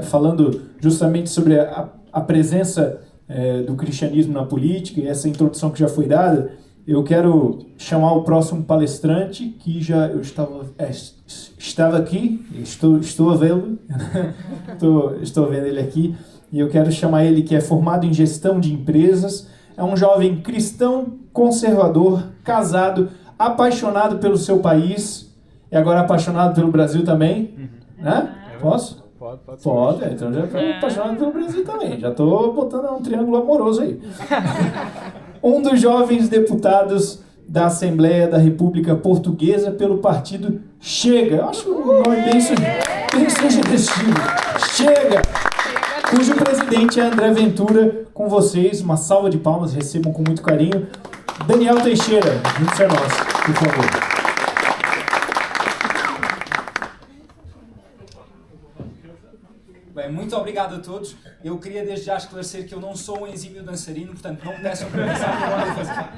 falando justamente sobre a presença do cristianismo na política e essa introdução que já foi dada, eu quero chamar o próximo palestrante, que já eu estava aqui, estou a vê-lo, estou vendo ele aqui, e eu quero chamar ele, que é formado em gestão de empresas, é um jovem cristão, conservador, casado, apaixonado pelo seu país, e agora apaixonado pelo Brasil também, né? Posso? Pode, então já estou apaixonado pelo Brasil também, já estou botando um triângulo amoroso aí. Um dos jovens deputados da Assembleia da República Portuguesa pelo partido Chega, eu acho um nome bem sugestivo, Chega, cujo presidente é André Ventura. Com vocês, uma salva de palmas, recebam com muito carinho, Daniel Teixeira, junto a nós, por favor. Bem, muito obrigado a todos. Eu queria desde já esclarecer que eu não sou um exímio dançarino, portanto não me peçam para pensar o que eu vou fazer.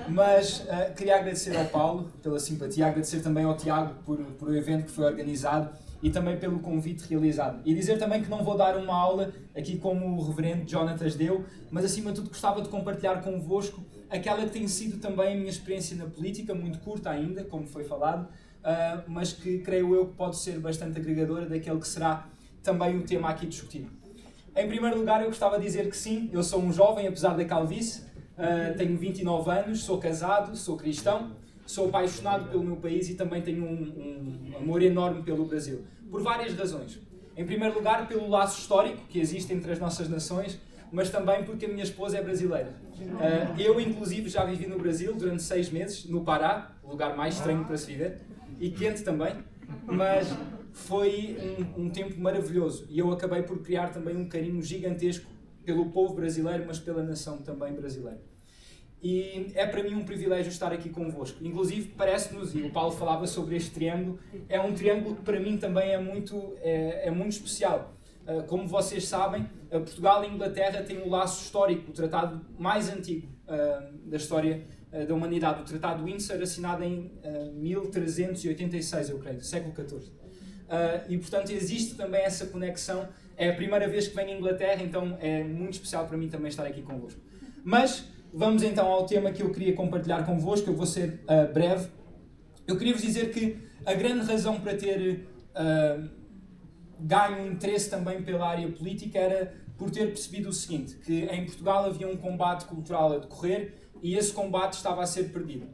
Mas queria agradecer ao Paulo pela simpatia, agradecer também ao Tiago por o evento que foi organizado e também pelo convite realizado. E dizer também que não vou dar uma aula aqui como o reverendo Jonatas deu, mas acima de tudo gostava de compartilhar convosco aquela que tem sido também a minha experiência na política, muito curta ainda, como foi falado, mas que creio eu que pode ser bastante agregadora daquele que será também o tema aqui discutido. Em primeiro lugar, eu gostava de dizer que sim, eu sou um jovem, apesar da calvície, tenho 29 anos, sou casado, sou cristão, sou apaixonado pelo meu país e também tenho um amor enorme pelo Brasil, por várias razões. Em primeiro lugar, pelo laço histórico que existe entre as nossas nações, mas também porque a minha esposa é brasileira. Eu, inclusive, já vivi no Brasil durante 6 meses, no Pará, o lugar mais estranho para se viver, e quente também, mas foi um tempo maravilhoso e eu acabei por criar também um carinho gigantesco pelo povo brasileiro, mas pela nação também brasileira. E é para mim um privilégio estar aqui convosco. Inclusive, parece-nos, e o Paulo falava sobre este triângulo, é um triângulo que para mim também é muito especial. Como vocês sabem, Portugal e Inglaterra têm um laço histórico, o tratado mais antigo da história da humanidade, o Tratado de Windsor, assinado em 1386, eu creio, século XIV. E portanto existe também essa conexão. É a primeira vez que venho à Inglaterra, então é muito especial para mim também estar aqui convosco. Mas vamos então ao tema que eu queria compartilhar convosco. Eu vou ser breve. Eu queria vos dizer que a grande razão para ter ganho interesse também pela área política era por ter percebido o seguinte, que em Portugal havia um combate cultural a decorrer e esse combate estava a ser perdido.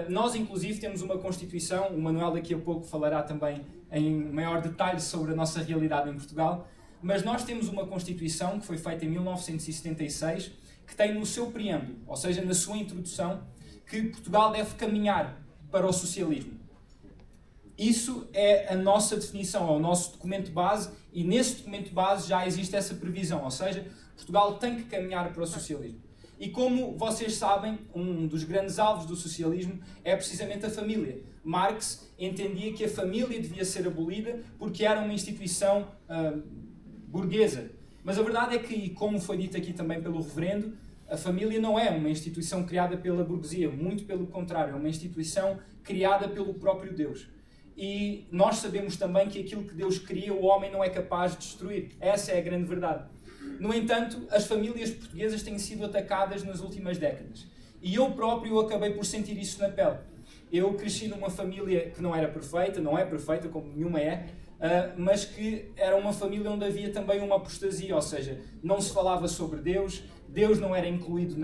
Nós, inclusive, temos uma Constituição, o Manuel daqui a pouco falará também em maior detalhe sobre a nossa realidade em Portugal, mas nós temos uma Constituição que foi feita em 1976, que tem no seu preâmbulo, ou seja, na sua introdução, que Portugal deve caminhar para o socialismo. Isso é a nossa definição, é o nosso documento base, e nesse documento base já existe essa previsão, ou seja, Portugal tem que caminhar para o socialismo. E como vocês sabem, um dos grandes alvos do socialismo é precisamente a família. Marx entendia que a família devia ser abolida porque era uma instituição burguesa. Mas a verdade é que, como foi dito aqui também pelo reverendo, a família não é uma instituição criada pela burguesia, muito pelo contrário, é uma instituição criada pelo próprio Deus. E nós sabemos também que aquilo que Deus cria, o homem não é capaz de destruir. Essa é a grande verdade. No entanto, as famílias portuguesas têm sido atacadas nas últimas décadas. E eu próprio acabei por sentir isso na pele. Eu cresci numa família que não era perfeita, não é perfeita, como nenhuma é, mas que era uma família onde havia também uma apostasia, ou seja, não se falava sobre Deus, Deus não era incluído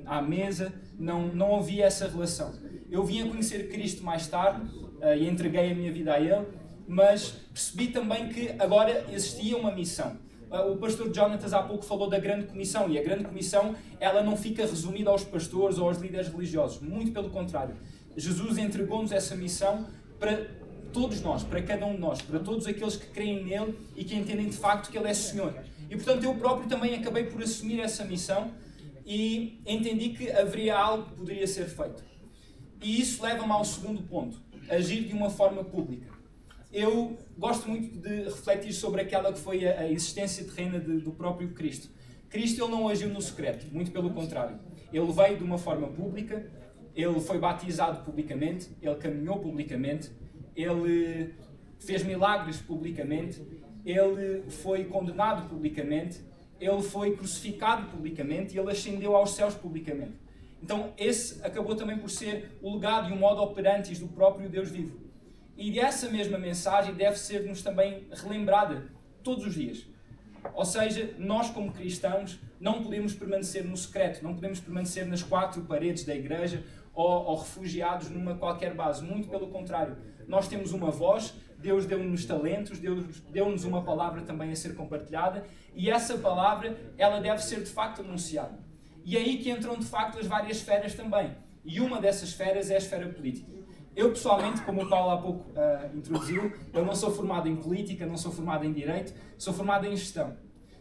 à mesa, não havia essa relação. Eu vim a conhecer Cristo mais tarde e entreguei a minha vida a Ele, mas percebi também que agora existia uma missão. O pastor Jonatas há pouco falou da Grande Comissão, e a Grande Comissão ela não fica resumida aos pastores ou aos líderes religiosos, muito pelo contrário. Jesus entregou-nos essa missão para todos nós, para cada um de nós, para todos aqueles que creem nele e que entendem de facto que Ele é Senhor. E portanto eu próprio também acabei por assumir essa missão e entendi que haveria algo que poderia ser feito. E isso leva-me ao segundo ponto, agir de uma forma pública. Eu gosto muito de refletir sobre aquela que foi a existência terrena do próprio Cristo. Cristo ele não agiu no secreto, muito pelo contrário. Ele veio de uma forma pública, ele foi batizado publicamente, ele caminhou publicamente, ele fez milagres publicamente, ele foi condenado publicamente, ele foi crucificado publicamente e ele ascendeu aos céus publicamente. Então esse acabou também por ser o legado e o modo operandi do próprio Deus vivo. E essa mesma mensagem deve ser-nos também relembrada todos os dias. Ou seja, nós como cristãos não podemos permanecer no secreto, não podemos permanecer nas quatro paredes da igreja ou refugiados numa qualquer base. Muito pelo contrário. Nós temos uma voz, Deus deu-nos talentos, Deus deu-nos uma palavra também a ser compartilhada e essa palavra, ela deve ser de facto anunciada. E é aí que entram de facto as várias esferas também. E uma dessas esferas é a esfera política. Eu pessoalmente, como o Paulo há pouco introduziu, eu não sou formado em política, não sou formado em direito, sou formado em gestão.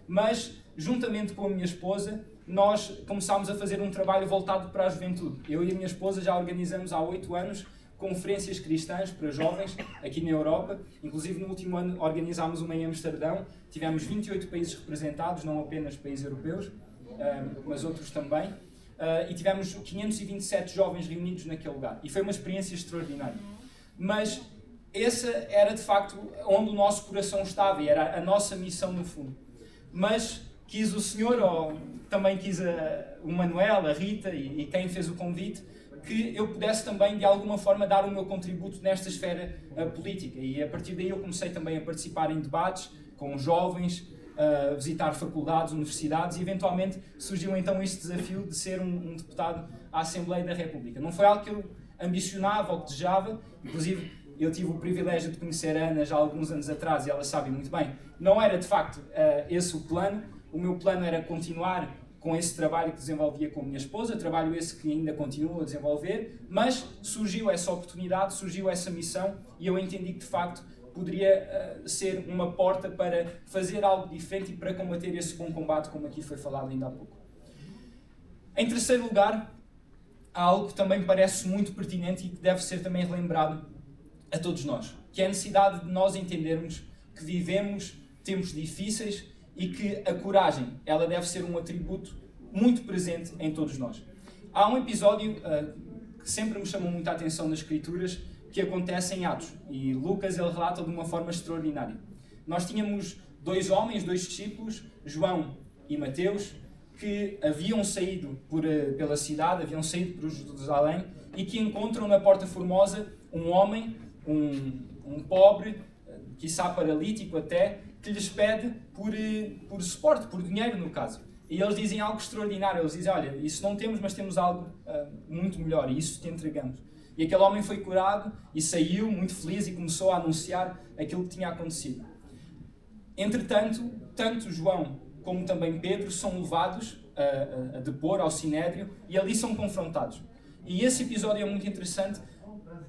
Mas, juntamente com a minha esposa, nós começámos a fazer um trabalho voltado para a juventude. Eu e a minha esposa já organizamos há 8 anos conferências cristãs para jovens aqui na Europa. Inclusive, no último ano organizámos uma em Amsterdão. Tivemos 28 países representados, não apenas países europeus, mas outros também. E tivemos 527 jovens reunidos naquele lugar. E foi uma experiência extraordinária. Mas essa era, de facto, onde o nosso coração estava e era a nossa missão, no fundo. Mas quis o Senhor, ou também quis o Manuel, a Rita e quem fez o convite, que eu pudesse também, de alguma forma, dar o meu contributo nesta esfera política. E a partir daí eu comecei também a participar em debates com jovens, a visitar faculdades, universidades e eventualmente surgiu então este desafio de ser um deputado à Assembleia da República. Não foi algo que eu ambicionava ou que desejava, inclusive eu tive o privilégio de conhecer a Ana já há alguns anos atrás e ela sabe muito bem. Não era de facto esse o plano. O meu plano era continuar com esse trabalho que desenvolvia com a minha esposa, trabalho esse que ainda continuo a desenvolver, mas surgiu essa oportunidade, surgiu essa missão e eu entendi que de facto poderia ser uma porta para fazer algo diferente e para combater esse bom combate, como aqui foi falado ainda há pouco. Em terceiro lugar, há algo que também me parece muito pertinente e que deve ser também relembrado a todos nós, que é a necessidade de nós entendermos que vivemos tempos difíceis e que a coragem, ela deve ser um atributo muito presente em todos nós. Há um episódio que sempre me chamou muita atenção nas Escrituras, que acontece em Atos, e Lucas ele relata de uma forma extraordinária. Nós tínhamos 2 homens, 2 discípulos, João e Mateus, que haviam saído pela cidade, haviam saído por Jerusalém, e que encontram na Porta Formosa um homem, um pobre, quiçá paralítico até, que lhes pede por suporte, por dinheiro no caso. E eles dizem algo extraordinário, eles dizem, olha, isso não temos, mas temos algo muito melhor, e isso te entregamos. E aquele homem foi curado e saiu muito feliz e começou a anunciar aquilo que tinha acontecido. Entretanto, tanto João como também Pedro são levados a depor ao Sinédrio e ali são confrontados. E esse episódio é muito interessante,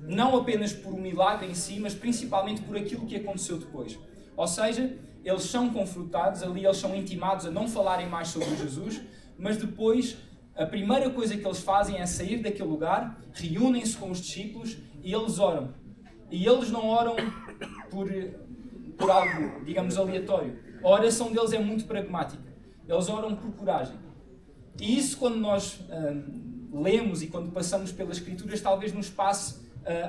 não apenas por o milagre em si, mas principalmente por aquilo que aconteceu depois. Ou seja, eles são confrontados, ali eles são intimados a não falarem mais sobre Jesus, mas depois a primeira coisa que eles fazem é sair daquele lugar, reúnem-se com os discípulos e eles oram. E eles não oram por algo, digamos, aleatório. A oração deles é muito pragmática. Eles oram por coragem. E isso, quando nós lemos e quando passamos pelas Escrituras, talvez nos passe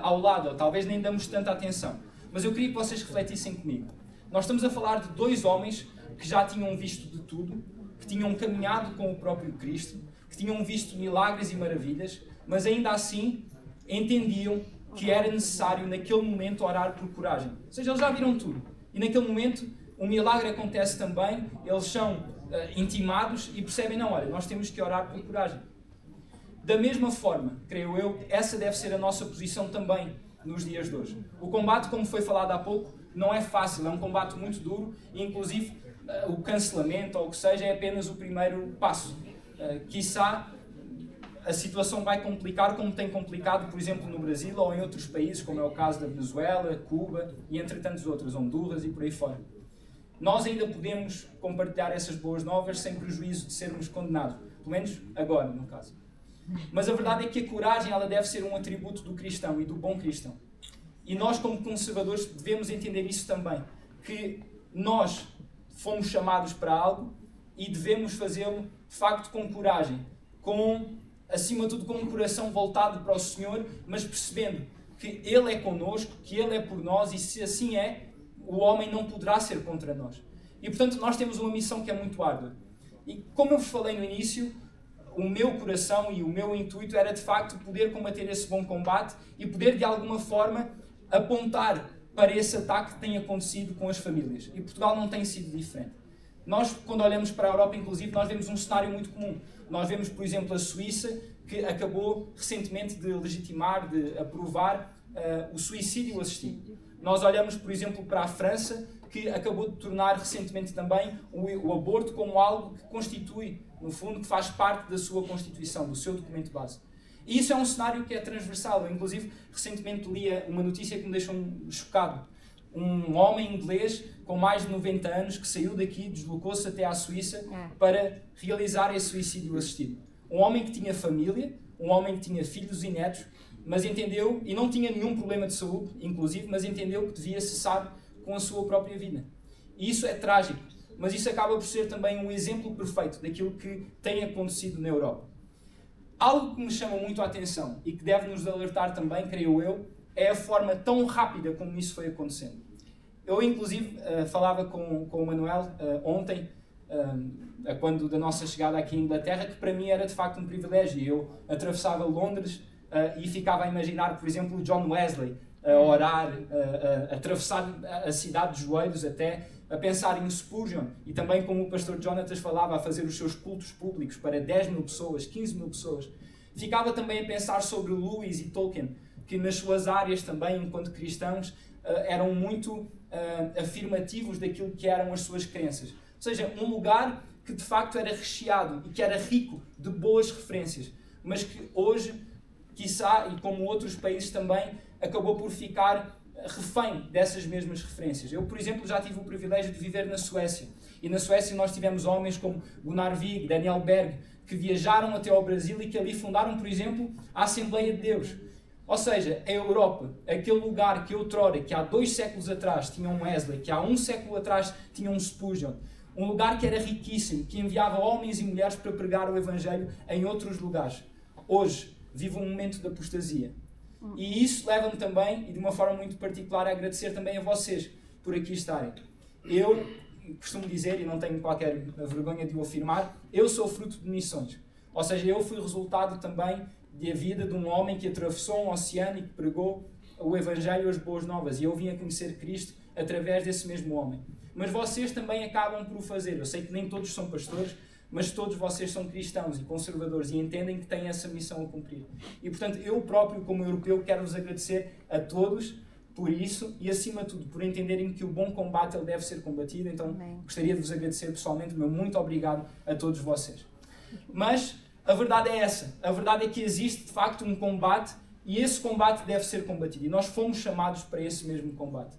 ao lado, ou talvez nem damos tanta atenção. Mas eu queria que vocês refletissem comigo. Nós estamos a falar de 2 homens que já tinham visto de tudo, que tinham caminhado com o próprio Cristo, que tinham visto milagres e maravilhas, mas ainda assim entendiam que era necessário naquele momento orar por coragem. Ou seja, eles já viram tudo. E naquele momento um milagre acontece também, eles são intimados e percebem, não, olha, nós temos que orar por coragem. Da mesma forma, creio eu, essa deve ser a nossa posição também nos dias de hoje. O combate, como foi falado há pouco, não é fácil, é um combate muito duro e inclusive o cancelamento ou o que seja é apenas o primeiro passo. Quiçá a situação vai complicar como tem complicado, por exemplo, no Brasil ou em outros países, como é o caso da Venezuela, Cuba e entre tantos outros, Honduras e por aí fora. Nós ainda podemos compartilhar essas boas novas sem prejuízo de sermos condenados, pelo menos agora, no caso. Mas a verdade é que a coragem ela deve ser um atributo do cristão e do bom cristão. E nós, como conservadores, devemos entender isso também, que nós fomos chamados para algo e devemos fazê-lo, de facto, com coragem, acima de tudo, com um coração voltado para o Senhor, mas percebendo que Ele é connosco, que Ele é por nós, e se assim é, o homem não poderá ser contra nós. E, portanto, nós temos uma missão que é muito árdua. E, como eu vos falei no início, o meu coração e o meu intuito era, de facto, poder combater esse bom combate e poder, de alguma forma, apontar para esse ataque que tem acontecido com as famílias. E Portugal não tem sido diferente. Nós, quando olhamos para a Europa, inclusive, nós vemos um cenário muito comum. Nós vemos, por exemplo, a Suíça, que acabou recentemente de legitimar, de aprovar o suicídio assistido. Nós olhamos, por exemplo, para a França, que acabou de tornar recentemente também o aborto como algo que constitui, no fundo, que faz parte da sua Constituição, do seu documento base. E isso é um cenário que é transversal. Eu, inclusive, recentemente lia uma notícia que me deixou chocado. Um homem inglês com mais de 90 anos que saiu daqui, deslocou-se até à Suíça para realizar esse suicídio assistido. Um homem que tinha família, um homem que tinha filhos e netos, mas entendeu, e não tinha nenhum problema de saúde, inclusive, mas entendeu que devia cessar com a sua própria vida. E isso é trágico, mas isso acaba por ser também um exemplo perfeito daquilo que tem acontecido na Europa. Algo que me chama muito a atenção e que deve nos alertar também, creio eu, é a forma tão rápida como isso foi acontecendo. Eu, inclusive, falava com o Manuel ontem, quando da nossa chegada aqui em Inglaterra, que para mim era de facto um privilégio. Eu atravessava Londres e ficava a imaginar, por exemplo, John Wesley a orar, a atravessar a cidade de joelhos até, a pensar em Spurgeon, e também, como o pastor Jonatas falava, a fazer os seus cultos públicos para 10 mil pessoas, 15 mil pessoas. Ficava também a pensar sobre Lewis e Tolkien, que nas suas áreas também, enquanto cristãos, eram muito afirmativos daquilo que eram as suas crenças. Ou seja, um lugar que de facto era recheado e que era rico de boas referências, mas que hoje, quiçá, e como outros países também, acabou por ficar refém dessas mesmas referências. Eu, por exemplo, já tive o privilégio de viver na Suécia. E na Suécia nós tivemos homens como Gunnar Wig, Daniel Berg, que viajaram até ao Brasil e que ali fundaram, por exemplo, a Assembleia de Deus. Ou seja, a Europa, aquele lugar que outrora, que há 2 séculos atrás tinha um Wesley, que há 1 século atrás tinha um Spurgeon, um lugar que era riquíssimo, que enviava homens e mulheres para pregar o Evangelho em outros lugares. Hoje, vive um momento de apostasia. E isso leva-me também, e de uma forma muito particular, a agradecer também a vocês por aqui estarem. Eu costumo dizer, e não tenho qualquer vergonha de o afirmar, eu sou fruto de missões. Ou seja, eu fui resultado também da vida de um homem que atravessou um oceano e que pregou o Evangelho e as boas novas. E eu vim a conhecer Cristo através desse mesmo homem. Mas vocês também acabam por o fazer. Eu sei que nem todos são pastores, mas todos vocês são cristãos e conservadores e entendem que têm essa missão a cumprir. E, portanto, eu próprio, como europeu, quero-vos agradecer a todos por isso e, acima de tudo, por entenderem que o bom combate ele deve ser combatido. Então, gostaria de vos agradecer pessoalmente. Meu muito obrigado a todos vocês. Mas a verdade é essa. A verdade é que existe, de facto, um combate e esse combate deve ser combatido. E nós fomos chamados para esse mesmo combate.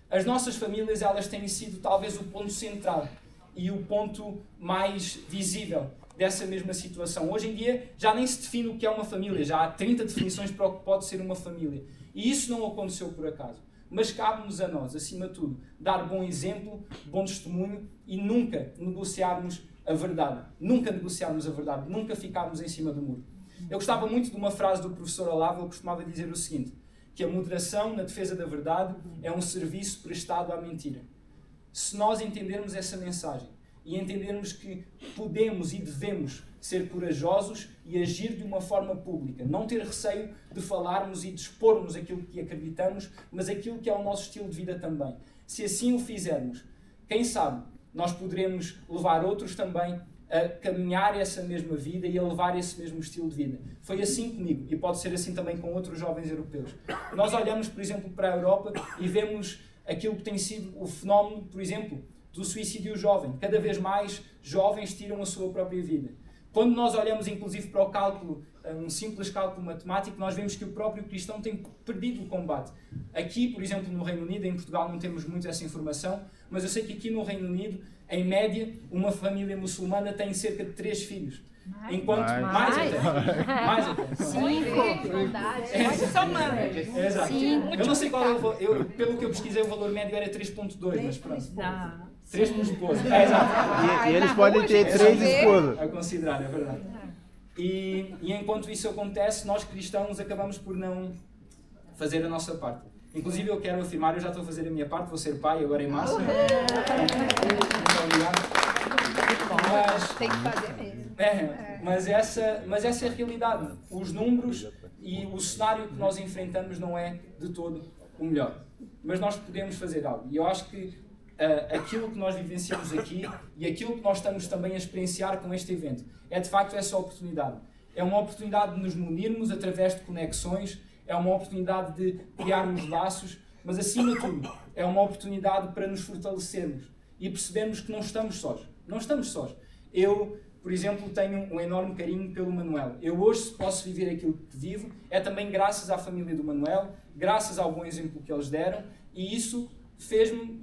As nossas famílias, elas têm sido talvez o ponto central e o ponto mais visível dessa mesma situação. Hoje em dia já nem se define o que é uma família, já há 30 definições para o que pode ser uma família. E isso não aconteceu por acaso. Mas cabe-nos a nós, acima de tudo, dar bom exemplo, bom testemunho e nunca negociarmos a verdade. Nunca negociarmos a verdade, nunca ficarmos em cima do muro. Eu gostava muito de uma frase do professor Olavo, ele costumava dizer o seguinte, que a moderação na defesa da verdade é um serviço prestado à mentira. Se nós entendermos essa mensagem e entendermos que podemos e devemos ser corajosos e agir de uma forma pública, não ter receio de falarmos e de expormos aquilo que acreditamos, mas aquilo que é o nosso estilo de vida também. Se assim o fizermos, quem sabe, nós poderemos levar outros também a caminhar essa mesma vida e a levar esse mesmo estilo de vida. Foi assim comigo e pode ser assim também com outros jovens europeus. Nós olhamos, por exemplo, para a Europa e vemos aquilo que tem sido o fenómeno, por exemplo, do suicídio jovem. Cada vez mais jovens tiram a sua própria vida. Quando nós olhamos, inclusive, para o cálculo, um simples cálculo matemático, nós vemos que o próprio cristão tem perdido o combate. Aqui, por exemplo, no Reino Unido, em Portugal não temos muito essa informação, mas eu sei que aqui no Reino Unido, em média, uma família muçulmana tem cerca de 3 filhos. Enquanto mais até. 5. São mães. Exato. Eu não sei qual é o valor, pelo que eu pesquisei, o valor médio era 3.2, mas pronto. 3 por esposa. Exato. E eles podem ter 3 esposas. A considerar, é verdade. E enquanto isso acontece, nós cristãos acabamos por não fazer a nossa parte. Inclusive eu quero afirmar, eu já estou a fazer a minha parte, vou ser pai agora em março. Muito obrigado. Tem que fazer mesmo. Mas essa é a realidade. Os números e o cenário que nós enfrentamos não é de todo o melhor. Mas nós podemos fazer algo. E eu acho que aquilo que nós vivenciamos aqui e aquilo que nós estamos também a experienciar com este evento é de facto essa oportunidade. É uma oportunidade de nos munirmos através de conexões, é uma oportunidade de criarmos laços, mas acima de tudo é uma oportunidade para nos fortalecermos e percebermos que não estamos sós. Não estamos sós. Eu, por exemplo, tenho um enorme carinho pelo Manuel. Eu hoje posso viver aquilo que vivo, é também graças à família do Manuel, graças ao bom exemplo que eles deram, e isso fez-me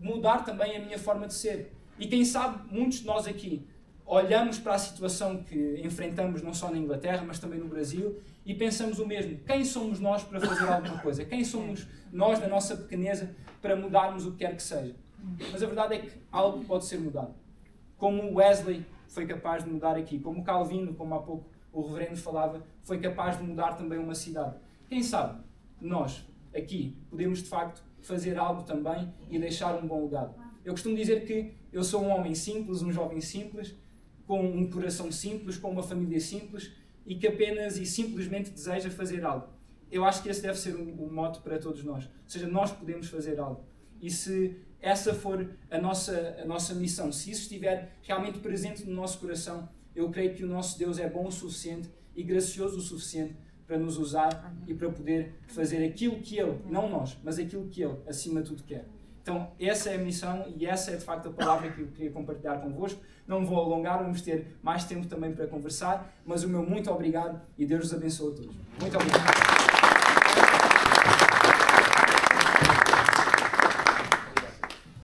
mudar também a minha forma de ser. E quem sabe, muitos de nós aqui olhamos para a situação que enfrentamos não só na Inglaterra, mas também no Brasil, e pensamos o mesmo. Quem somos nós para fazer alguma coisa? Quem somos nós, na nossa pequeneza, para mudarmos o que quer que seja? Mas a verdade é que algo pode ser mudado. Como Wesley foi capaz de mudar aqui, como Calvino, como há pouco o reverendo falava, foi capaz de mudar também uma cidade. Quem sabe, nós, aqui, podemos de facto fazer algo também e deixar um bom legado. Eu costumo dizer que eu sou um homem simples, um jovem simples, com um coração simples, com uma família simples e que apenas e simplesmente deseja fazer algo. Eu acho que esse deve ser o mote para todos nós. Ou seja, nós podemos fazer algo. E se essa for a nossa missão, se isso estiver realmente presente no nosso coração, eu creio que o nosso Deus é bom o suficiente e gracioso o suficiente para nos usar e para poder fazer aquilo que Ele, não nós, mas aquilo que Ele, acima de tudo, quer. Então, essa é a missão e essa é, de facto, a palavra que eu queria compartilhar convosco. Não me vou alongar, vamos ter mais tempo também para conversar, mas o meu muito obrigado e Deus os abençoe a todos. Muito obrigado.